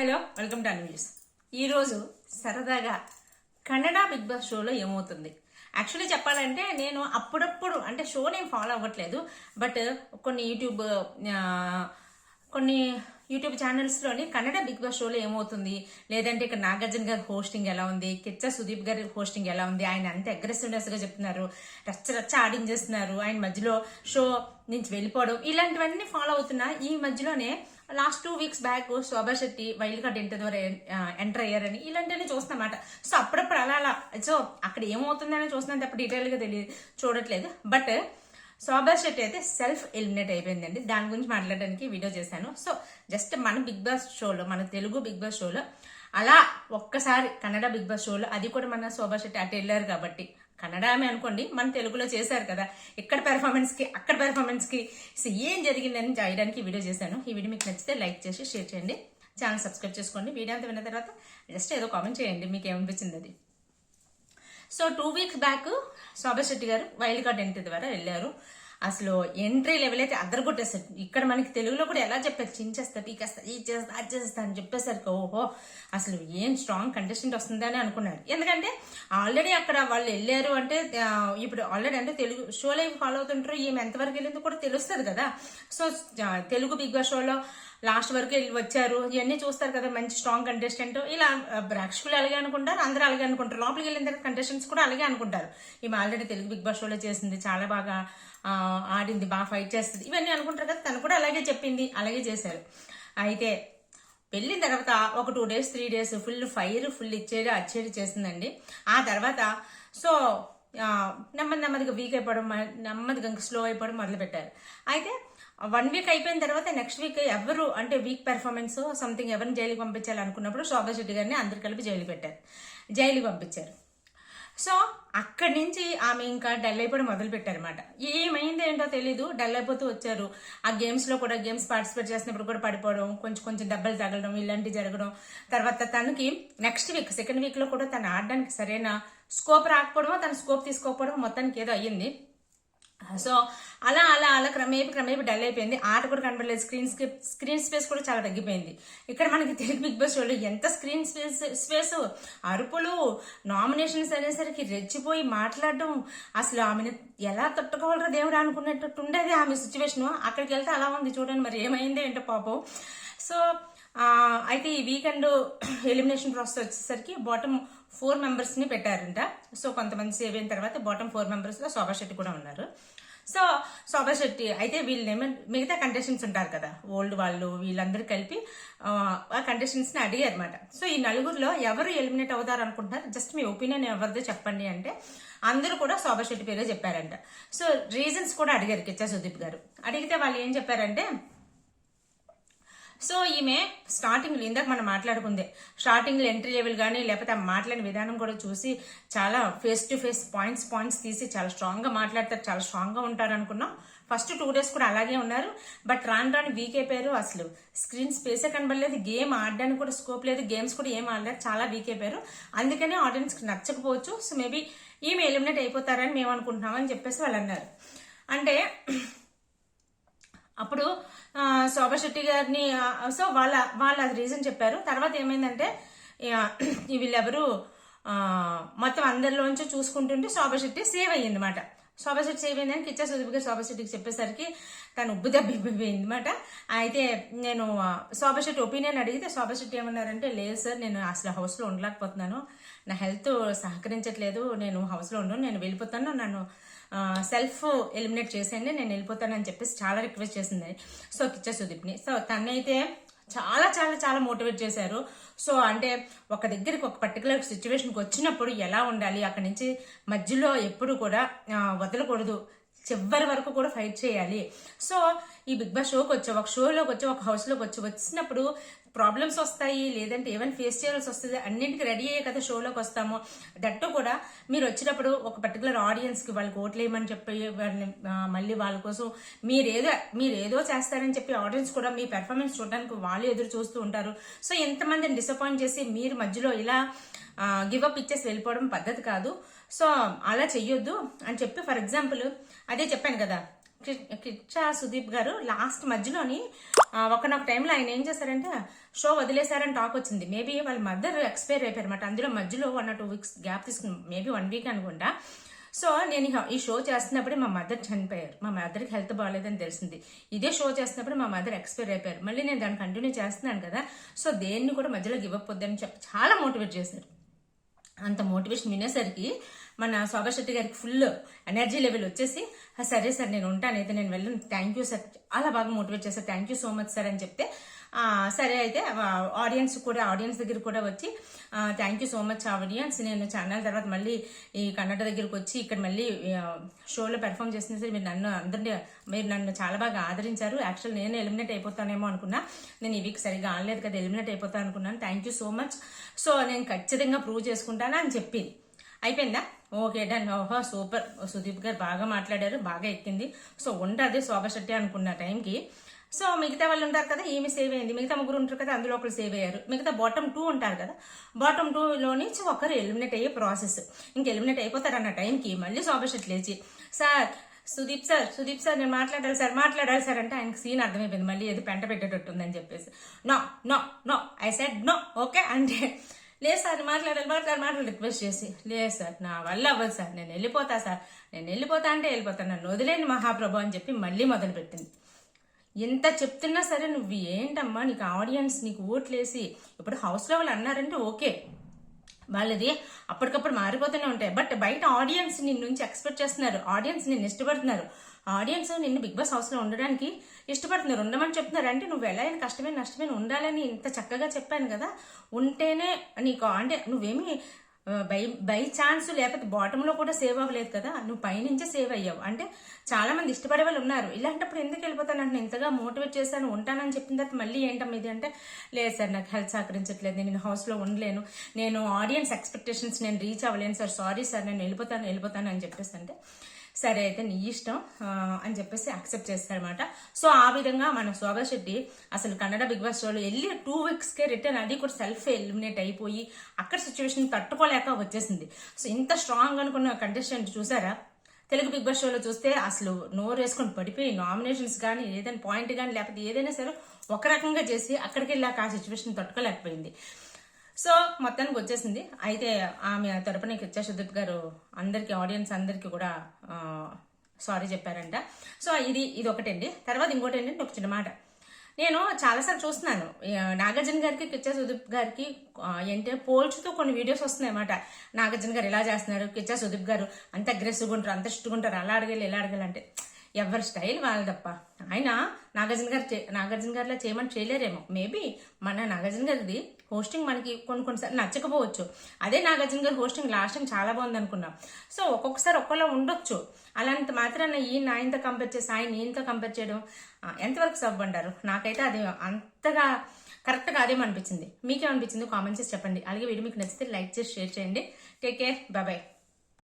Hello, welcome to news. ఈరోజు సరదాగా Kannada big boss షోలో ఏమవుతుంది. యాక్చువల్లీ చెప్పాలంటే నేను అప్పుడప్పుడు అంటే షో నేను ఫాలో అవ్వట్లేదు, బట్ కొన్ని యూట్యూబ్ ఛానల్స్లోని కన్నడ బిగ్ బాస్ షోలో ఏమవుతుంది, లేదంటే ఇక్కడ నాగార్జున గారి హోస్టింగ్ ఎలా ఉంది, కిచ్చా సుదీప్ గారి హోస్టింగ్ ఎలా ఉంది, ఆయన అంత అగ్రెసివ్నెస్గా చెప్తున్నారు, రచ్చ ఆడించేస్తున్నారు, ఆయన మధ్యలో షో నుంచి వెళ్ళిపోవడం, ఇలాంటివన్నీ ఫాలో అవుతున్నా. ఈ మధ్యలోనే last 2 weeks back Shobha Shetty wild card ద్వారా ఎంటర్ అయ్యారని ఇలాంటివన్నీ చూస్తున్నమాట. సో అప్పుడప్పుడు అలా సో అక్కడ ఏమవుతుందని చూస్తున్నాను తప్ప డీటెయిల్గా చూడట్లేదు. బట్ శోభా శెట్టి అయితే సెల్ఫ్ ఎలిమినేట్ అయిపోయిందండి. దాని గురించి మాట్లాడడానికి వీడియో చేశాను. సో జస్ట్ మన బిగ్ బాస్ షోలో, మన తెలుగు బిగ్ బాస్ షోలో అలా ఒక్కసారి కన్నడ బిగ్ బాస్ షోలో, అది కూడా మన శోభా శెట్టి అటు వెళ్ళారు కాబట్టి కన్నడ ఆమె అనుకోండి, మన తెలుగులో చేశారు కదా, ఇక్కడ పెర్ఫార్మెన్స్కి అక్కడ పెర్ఫార్మెన్స్కి ఏం జరిగిందని చేయడానికి వీడియో చేశాను. ఈ వీడియో మీకు నచ్చితే లైక్ చేసి షేర్ చేయండి, ఛానల్ సబ్స్క్రైబ్ చేసుకోండి. వీడియో అంతా విన్న తర్వాత జస్ట్ ఏదో కామెంట్ చేయండి మీకు ఏమనిపించింది అది. So 2 weeks back Shobha Shetty గారు వైల్డ్ కార్డ్ ఎంట్రీ ద్వారా వెళ్ళారు. అసలు ఎంట్రీ లెవెల్ అయితే అద్దరగొట్టేస్తారు. ఇక్కడ మనకి తెలుగులో కూడా ఎలా చెప్పారు, చించేస్తా, పీకేస్తా, ఇది చేస్తా, అది చేస్తా అని చెప్పేసరికి ఓహో అసలు ఏం స్ట్రాంగ్ కంటెస్టెంట్ వస్తుందని అనుకున్నారు. ఎందుకంటే ఆల్రెడీ అక్కడ వాళ్ళు వెళ్ళారు అంటే ఇప్పుడు ఆల్రెడీ అంటే తెలుగు షో లైవ్ ఫాలో అవుతుంటారు, ఈమె ఎంతవరకు వెళ్ళిందో కూడా తెలుస్తుంది కదా. సో తెలుగు బిగ్ బాస్ షోలో లాస్ట్ వరకు వెళ్ళి వచ్చారు, ఇవన్నీ చూస్తారు కదా, మంచి స్ట్రాంగ్ కంటెస్టెంట్. ఇలా ప్రేక్షకులు అలాగే అనుకుంటారు, అందరూ అలాగే అనుకుంటారు. లోపలికి వెళ్ళిన తర్వాత కంటెస్టెంట్స్ కూడా అలాగే అనుకుంటారు, ఈమె ఆల్రెడీ తెలుగు బిగ్ బాస్ షోలో చేసింది, చాలా బాగా ఆడింది, బాగా ఫైట్ చేస్తుంది, ఇవన్నీ అనుకుంటారు కదా. తను కూడా అలాగే చెప్పింది, అలాగే చేశారు. అయితే వెళ్ళిన తర్వాత ఒక 2 days 3 days full fire, full ఇచ్చేది అచ్చేది చేసిందండి. ఆ తర్వాత సో నెమ్మదిగా వీక్ అయిపోవడం, నెమ్మదిగా స్లో అయిపోవడం మొదలు పెట్టారు. అయితే 1 week అయిపోయిన తర్వాత నెక్స్ట్ వీక్ ఎవరు అంటే వీక్ పెర్ఫార్మెన్స్ సంథింగ్ ఎవరిని జైలుకి పంపించాలి అనుకున్నప్పుడు శోభా శెట్టి గారిని అందరు కలిపి జైలుకి పంపించారు. సో అక్కడి నుంచి ఆమె ఇంకా డల్ అయిపోవడం మొదలు పెట్టారనమాట. ఏమైందో ఏంటో తెలీదు, డల్ అయిపోతూ వచ్చారు. ఆ గేమ్స్లో కూడా గేమ్స్ పార్టిసిపేట్ చేసినప్పుడు కూడా పడిపోవడం, కొంచెం దెబ్బలు తగలడం, ఇలాంటివి జరగడం. తర్వాత తనకి నెక్స్ట్ వీక్ సెకండ్ వీక్లో కూడా తను ఆడడానికి సరైన స్కోప్ రాకపోవడమో, తన స్కోప్ తీసుకోకపోవడం మొత్తానికి ఏదో అయ్యింది. సో అలా క్రమేపీ డల్ అయిపోయింది. ఆట కూడా కనబడలేదు, స్క్రీన్ స్పేస్ కూడా చాలా తగ్గిపోయింది. ఇక్కడ మనకి తెలుగు బిగ్ బాస్ షోలో ఎంత స్క్రీన్ స్పేస్, అరుపులు, నామినేషన్స్ అనేసరికి రెచ్చిపోయి మాట్లాడడం, అసలు ఆమెను ఎలా తట్టుకోవాలరా దేవుడు అనుకునేటట్టు ఉండేది ఆమె సిచ్యువేషన్. అక్కడికి వెళ్తే అలా ఉంది చూడండి, మరి ఏమైందో ఏంటో పాపం. సో అయితే ఈ వీకెండ్ ఎలిమినేషన్ ప్రాసెస్ వచ్చేసరికి బాటమ్ 4 members పెట్టారంట. సో కొంతమంది సేవ్ అయిన తర్వాత బాటమ్ 4 members శోభా శెట్టి కూడా ఉన్నారు. సో శోభా శెట్టి అయితే వీళ్ళు మిగతా కంటెస్టెంట్స్ ఉంటారు కదా, ఓల్డ్ వాళ్ళు, వీళ్ళందరూ కలిపి ఆ కంటెస్టెంట్స్ని అడిగారు అనమాట. సో ఈ నలుగురిలో ఎవరు ఎలిమినేట్ అవుతారు అనుకుంటున్నారు, జస్ట్ మీ ఒపీనియన్ ఎవరిదో చెప్పండి అంటే అందరూ కూడా శోభా శెట్టి పేరే చెప్పారంట. సో రీజన్స్ కూడా అడిగారు కిచ్చా సుదీప్ గారు. అడిగితే వాళ్ళు ఏం చెప్పారంటే, సో ఈమె స్టార్టింగ్లో ఇందాక మనం మాట్లాడుకుందే, స్టార్టింగ్లో ఎంట్రీ లెవెల్ కానీ లేకపోతే ఆ మాట్లాడిన విధానం కూడా చూసి చాలా ఫేస్ టు ఫేస్ పాయింట్స్ తీసి చాలా స్ట్రాంగ్గా మాట్లాడతారు, చాలా స్ట్రాంగ్గా ఉంటారు అనుకున్నాం. ఫస్ట్ 2 days కూడా అలాగే ఉన్నారు. బట్ రాను వీక్ అయిపోయారు. అసలు స్క్రీన్ స్పేసే కనబడలేదు, గేమ్ ఆడడానికి కూడా స్కోప్ లేదు, గేమ్స్ కూడా ఏం ఆడలేదు, చాలా వీక్ అయిపోయారు. అందుకనే ఆడియన్స్కి నచ్చకపోవచ్చు. సో మేబీ ఈమె ఎలిమినేట్ అయిపోతారని మేము అనుకుంటున్నామని చెప్పేసి వాళ్ళు అన్నారు. అంటే అప్పుడు శోభా శెట్టి గారిని సో వాళ్ళ రీజన్ చెప్పారు. తర్వాత ఏమైందంటే వీళ్ళెవరు మొత్తం అందరిలోంచి చూసుకుంటుంటే శోభా శెట్టి సేవ్ అయ్యింది అనమాట. శోభా శెట్టి సేవ్ అయిందని కిచ్చా సుదీప్ గారు శోభా శెట్టికి చెప్పేసరికి తను ఉబ్బుదబ్బిపోయింది అనమాట. అయితే నేను శోభా శెట్టి ఒపీనియన్ అడిగితే శోభా శెట్టి ఏమన్నారంటే, లేదు సార్, నేను అసలు హౌస్లో ఉండలేకపోతున్నాను, నా హెల్త్ సహకరించట్లేదు, నేను హౌస్లో ఉండను, నేను వెళ్ళిపోతాను, నన్ను సెల్ఫ్ ఎలిమినేట్ చేసేయండి, నేను వెళ్ళిపోతానని చెప్పేసి చాలా రిక్వెస్ట్ చేసింది సో కిచ్చా సుదీప్ని. సో తనైతే చాలా మోటివేట్ చేశారు. సో అంటే ఒక దగ్గరికి ఒక పర్టికులర్ సిచ్యువేషన్కి వచ్చినప్పుడు ఎలా ఉండాలి, అక్కడి నుంచి మధ్యలో ఎప్పుడు కూడా వదలకూడదు, చివరి వరకు కూడా ఫైట్ చేయాలి. సో ఈ బిగ్ బాస్ షోలోకి వచ్చి ఒక హౌస్లోకి వచ్చినప్పుడు ప్రాబ్లమ్స్ వస్తాయి, లేదంటే ఏమైనా ఫేస్ చేయాల్సి వస్తుంది, అన్నింటికి రెడీ అయ్యే కదా షోలోకి వస్తాము. దట్టు కూడా మీరు వచ్చినప్పుడు ఒక పర్టికులర్ ఆడియన్స్కి వాళ్ళకి ఓట్లేయమని చెప్పి వాళ్ళని మళ్ళీ వాళ్ళ కోసం మీరేదో చేస్తారని చెప్పి ఆడియన్స్ కూడా మీ పెర్ఫార్మెన్స్ చూడడానికి వాళ్ళు ఎదురు చూస్తూ ఉంటారు. సో ఎంతమందిని డిసప్పాయింట్ చేసి మీరు మధ్యలో ఇలా గివ్ అప్ ఇచ్చేసి వెళ్ళిపోవడం పద్ధతి కాదు. సో అలా చెయ్యొద్దు అని చెప్పి, ఫర్ ఎగ్జాంపుల్ అదే చెప్పాను కదా, కిచ్చా సుదీప్ గారు లాస్ట్ మధ్యలోని ఒకనొక టైంలో ఆయన ఏం చేశారంటే షో వదిలేశారని టాక్ వచ్చింది. మేబీ వాళ్ళ మదర్ ఎక్స్పైర్ అయిపోయారన్నమాట. అందులో మధ్యలో 1 or 2 weeks గ్యాప్ తీసుకుని, మేబీ 1 week అనుకుంటా. సో నేను ఈ షో చేస్తున్నప్పుడే మా మదర్ చనిపోయారు. మా మదర్కి హెల్త్ బాగాలేదని తెలిసింది. ఇదే షో చేస్తున్నప్పుడు మా మదర్ ఎక్స్పైర్ అయిపోయారు. మళ్ళీ నేను దాన్ని కంటిన్యూ చేస్తున్నాను కదా, సో దేన్ని కూడా మధ్యలో గివ్ అప్ వద్దని చెప్పి చాలా మోటివేట్ చేశారు. అంత మోటివేషన్ వినేసరికి మన శోభా శెట్టి గారికి ఫుల్ ఎనర్జీ లెవెల్ వచ్చేసి, సరే సార్ నేను ఉంటాను, అయితే నేను వెళ్ళను, థ్యాంక్ యూ సార్, చాలా బాగా మోటివేట్ చేశారు, thank you so much sir అని చెప్తే, సరే అయితే ఆడియన్స్ దగ్గర కూడా వచ్చి thank you so much audience, నేను ఛానల్ తర్వాత మళ్ళీ ఈ కన్నడ దగ్గరకు వచ్చి ఇక్కడ మళ్ళీ షోలో పెర్ఫామ్ చేసిన సరే మీరు నన్ను చాలా బాగా ఆదరించారు. యాక్చువల్ నేను ఎలిమినేట్ అయిపోతానేమో అనుకున్నా, నేను ఈ వీక్ సరిగా ఆడలేదు కదా, ఎలిమినేట్ అయిపోతాను అనుకున్నాను, thank you so much, so నేను ఖచ్చితంగా ప్రూవ్ చేసుకుంటాను అని చెప్పింది. అయిపోయిందా? Okay done. ఓహో సూపర్, సుదీప్ గారు బాగా మాట్లాడారు, బాగా ఎక్కింది, సో ఉంటుంది శోభా శెట్టి అనుకున్న టైంకి. సో మిగతా వాళ్ళు ఉంటారు కదా, ఈమె సేవ్ అయింది, మిగతా ముగ్గురు ఉంటారు కదా, అందులో ఒకరు సేవ్ అయ్యారు. మిగతా బాటమ్ 2 ఉంటారు కదా, బాటమ్ 2లో నుంచి ఒకరు ఎలిమినేట్ అయ్యే ప్రాసెస్. ఇంక ఎలిమినేట్ అయిపోతారు అన్న టైంకి మళ్ళీ శోభా శెట్టి లేచి, సార్ సుదీప్ సార్ నేను మాట్లాడాలి సార్ అంటే ఆయనకు సీన్ అర్థమైపోయింది, మళ్ళీ ఏదో పెంట పెట్టేటట్టుందని చెప్పేసి, no no no I said no okay అంటే, లేదు సార్ మాట్లాడాలి రిక్వెస్ట్ చేసి, లేదు సార్ నా వల్ల అవ్వదు సార్, నేను వెళ్ళిపోతా అంటే వెళ్ళిపోతాను, నన్ను వదిలేండి మహాప్రభు అని చెప్పి మళ్ళీ మొదలుపెట్టింది. ఎంత చెప్తున్నా సరే నువ్వు ఏంటమ్మా, నీకు ఆడియన్స్ నీకు ఓట్లేసి ఇప్పుడు హౌస్లో వాళ్ళు అన్నారంటే ఓకే, వాళ్ళది అప్పటికప్పుడు మారిపోతూనే ఉంటాయి, బట్ బయట ఆడియన్స్ నిన్ను నుంచి ఎక్స్పెక్ట్ చేస్తున్నారు, ఆడియన్స్ నిన్ను ఇష్టపడుతున్నారు, ఆడియన్స్ నిన్ను బిగ్ బాస్ హౌస్లో ఉండడానికి ఇష్టపడుతున్నారు, ఉండమని చెప్తున్నారు. అంటే నువ్వు ఎలా అయినా కష్టమైన నష్టమైన ఉండాలని ఇంత చక్కగా చెప్పాను కదా, ఉంటేనే నీకు అంటే నువ్వేమి బై ఛాన్స్ లేకపోతే బాటంలో కూడా సేవ్ అవ్వలేదు కదా, నువ్వు పైనుంచే సేవ్ అయ్యావు. అంటే చాలా మంది ఇష్టపడే వాళ్ళు ఉన్నారు, ఇలాంటప్పుడు ఎందుకు వెళ్ళిపోతానంటే ఇంతగా మోటివేట్ చేశాను ఉంటానని చెప్పిన తర్వాత మళ్ళీ ఏంటమ్మా ఇది అంటే, లేదు సార్ నాకు హెల్త్ సహకరించట్లేదు, నేను హౌస్లో ఉండలేను, నేను ఆడియన్స్ ఎక్స్పెక్టేషన్స్ నేను రీచ్ అవ్వలేను సార్, సారీ సార్ నేను వెళ్ళిపోతాను అని చెప్పేసి అంటే, సరే అయితే నీ ఇష్టం అని చెప్పేసి యాక్సెప్ట్ చేస్తారనమాట. సో ఆ విధంగా మన శోభా శెట్టి అసలు కన్నడ బిగ్ బాస్ షోలో వెళ్ళి 2 weeksకే రిటర్న్, అది కూడా సెల్ఫ్ ఎలిమినేట్ అయిపోయి అక్కడ సిచ్యువేషన్ తట్టుకోలేక వచ్చేసింది. సో ఇంత స్ట్రాంగ్ అనుకున్న కంటెస్టెంట్ చూసారా, తెలుగు బిగ్ బాస్ షోలో చూస్తే అసలు నోరు వేసుకొని పడిపోయి నామినేషన్స్ కానీ ఏదైనా పాయింట్ కానీ లేకపోతే ఏదైనా సరే ఒక రకంగా చేసి అక్కడికి వెళ్ళాక ఆ సిచ్యువేషన్ తట్టుకోలేకపోయింది. సో మొత్తానికి వచ్చేసింది. అయితే ఆమె తరపున కిచ్చా సుదీప్ గారు అందరికి ఆడియన్స్ అందరికి కూడా సారీ చెప్పారంట. సో ఇది ఒకటండి. తర్వాత ఇంకోటి ఏంటంటే ఒక చిన్న మాట, నేను చాలాసార్లు చూస్తున్నాను నాగార్జున గారికి కిచ్చా సుదీప్ గారికి ఏంటంటే పోల్చుతూ కొన్ని వీడియోస్ వస్తున్నాయి అన్నమాట. నాగార్జున గారు ఇలా చేస్తున్నారు, కిచ్చా సుదీప్ గారు అంత అగ్రెసివ్గా ఉంటారు, అంత ఇష్టంగా ఉంటారు, అలా అడగాలి ఇలా అడగాలి అంటే ఎవరి స్టైల్ వాళ్ళ తప్ప. ఆయన నాగార్జున గారిలో చేయమని చేయలేరేమో, మేబీ మన నాగార్జున గారిది హోస్టింగ్ మనకి కొన్నిసార్లు నచ్చకపోవచ్చు, అదే నాగార్జున గారి హోస్టింగ్ లాస్ట్ టైం చాలా బాగుంది అనుకున్నాం. సో ఒక్కొక్కసారి ఒక్కలో ఉండొచ్చు, అలాంటి మాత్రాన ఈయన ఆయనతో కంపేర్ చేసి ఆయన ఈయనతో కంపేర్ చేయడం ఎంతవరకు సవ్వంటారు? నాకైతే అది అంతగా కరెక్ట్గా అదేమనిపించింది. మీకేమనిపించింది కామెంట్ చేసి చెప్పండి. అలాగే వీడియో మీకు నచ్చితే లైక్ చేసి షేర్ చేయండి. Take care, bye.